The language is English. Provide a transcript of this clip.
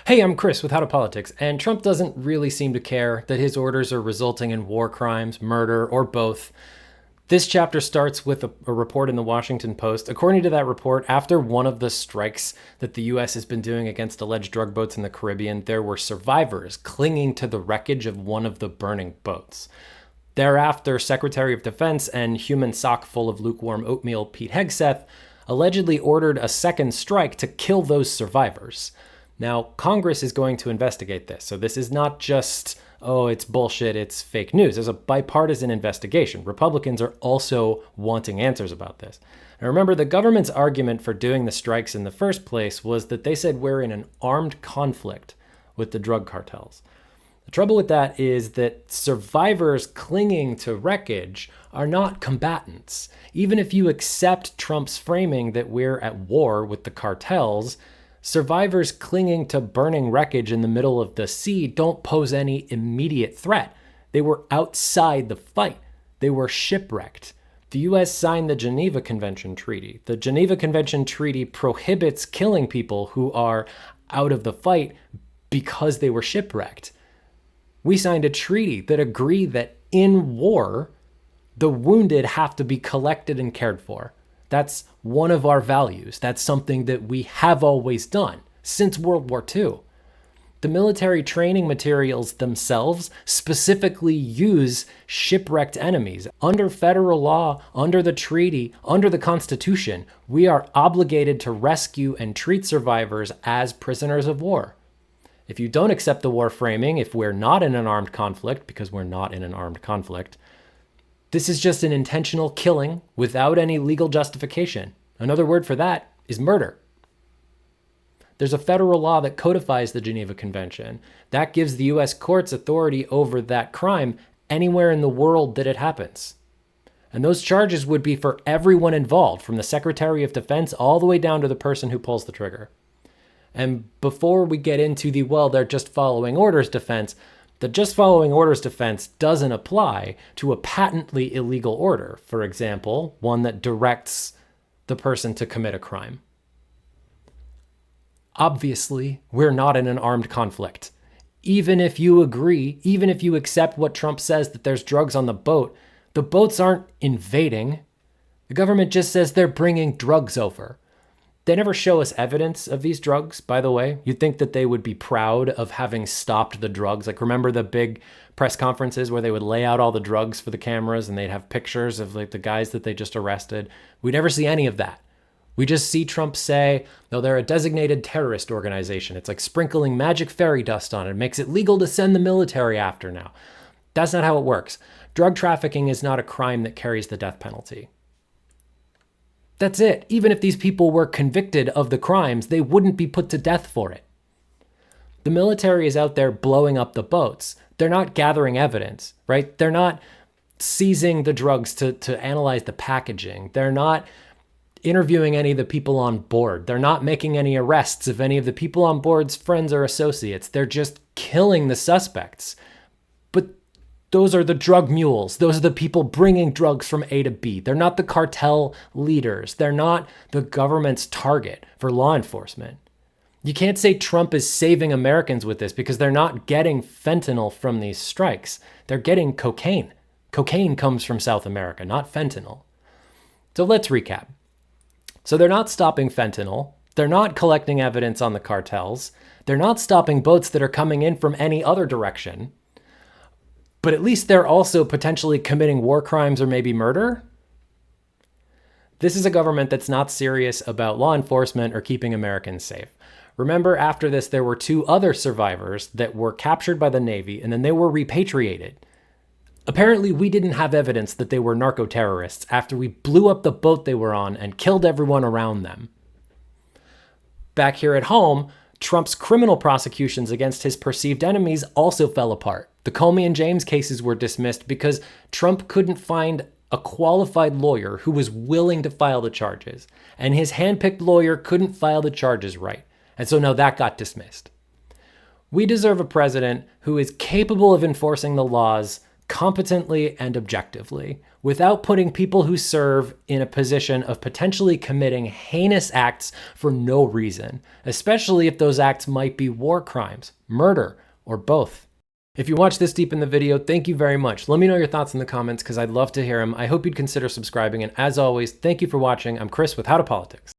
Hey, I'm Chris with How to Politics, and Trump doesn't really seem to care that his orders are resulting in war crimes, murder, or both. This chapter starts with a report in the Washington Post. According to that report, after one of the strikes that the U.S. has been doing against alleged drug boats in the Caribbean, there were survivors clinging to the wreckage of one of the burning boats. Thereafter, Secretary of Defense and human sock full of lukewarm oatmeal Pete Hegseth allegedly ordered a second strike to kill those survivors. Now, Congress is going to investigate this. So this is not just, oh, it's bullshit, it's fake news. There's a bipartisan investigation. Republicans are also wanting answers about this. Now remember, the government's argument for doing the strikes in the first place was that they said we're in an armed conflict with the drug cartels. The trouble with that is that survivors clinging to wreckage are not combatants. Even if you accept Trump's framing that we're at war with the cartels, survivors clinging to burning wreckage in the middle of the sea don't pose any immediate threat. They were outside the fight. They were shipwrecked. The U.S. signed the Geneva Convention Treaty. The Geneva Convention Treaty prohibits killing people who are out of the fight because they were shipwrecked. We signed a treaty that agreed that in war, the wounded have to be collected and cared for. That's one of our values. That's something that we have always done since World War II. The military training materials themselves specifically use shipwrecked enemies. Under federal law, under the treaty, under the Constitution, we are obligated to rescue and treat survivors as prisoners of war. If you don't accept the war framing, if we're not in an armed conflict, because we're not in an armed conflict, this is just an intentional killing without any legal justification. Another word for that is murder. There's a federal law that codifies the Geneva Convention. That gives the U.S. courts authority over that crime anywhere in the world that it happens. And those charges would be for everyone involved, from the Secretary of Defense all the way down to the person who pulls the trigger. And before we get into the, well, they're just following orders defense, the just following orders defense doesn't apply to a patently illegal order. For example, one that directs the person to commit a crime. Obviously, we're not in an armed conflict. Even if you agree, even if you accept what Trump says that there's drugs on the boats aren't invading. The government just says they're bringing drugs over. They never show us evidence of these drugs, by the way. You'd think that they would be proud of having stopped the drugs. Like, remember the big press conferences where they would lay out all the drugs for the cameras and they'd have pictures of like the guys that they just arrested? We never see any of that. We just see Trump say, no, they're a designated terrorist organization. It's like sprinkling magic fairy dust on it. It makes it legal to send the military after now. That's not how it works. Drug trafficking is not a crime that carries the death penalty. That's it. Even if these people were convicted of the crimes, they wouldn't be put to death for it. The military is out there blowing up the boats. They're not gathering evidence, right? They're not seizing the drugs to analyze the packaging. They're not interviewing any of the people on board. They're not making any arrests of any of the people on board's friends or associates. They're just killing the suspects. But those are the drug mules. Those are the people bringing drugs from A to B. They're not the cartel leaders. They're not the government's target for law enforcement. You can't say Trump is saving Americans with this because they're not getting fentanyl from these strikes. They're getting cocaine. Cocaine comes from South America, not fentanyl. So let's recap. So they're not stopping fentanyl. They're not collecting evidence on the cartels. They're not stopping boats that are coming in from any other direction. But at least they're also potentially committing war crimes or maybe murder. This is a government that's not serious about law enforcement or keeping Americans safe. Remember, after this, there were 2 other survivors that were captured by the Navy and then they were repatriated. Apparently, we didn't have evidence that they were narco-terrorists after we blew up the boat they were on and killed everyone around them. Back here at home, Trump's criminal prosecutions against his perceived enemies also fell apart. The Comey and James cases were dismissed because Trump couldn't find a qualified lawyer who was willing to file the charges, and his handpicked lawyer couldn't file the charges right. And so now that got dismissed. We deserve a president who is capable of enforcing the laws, competently and objectively, without putting people who serve in a position of potentially committing heinous acts for no reason, especially if those acts might be war crimes, murder, or both. If you watched this deep in the video, thank you very much. Let me know your thoughts in the comments because I'd love to hear them. I hope you'd consider subscribing, and as always, thank you for watching. I'm Chris with How to Politics.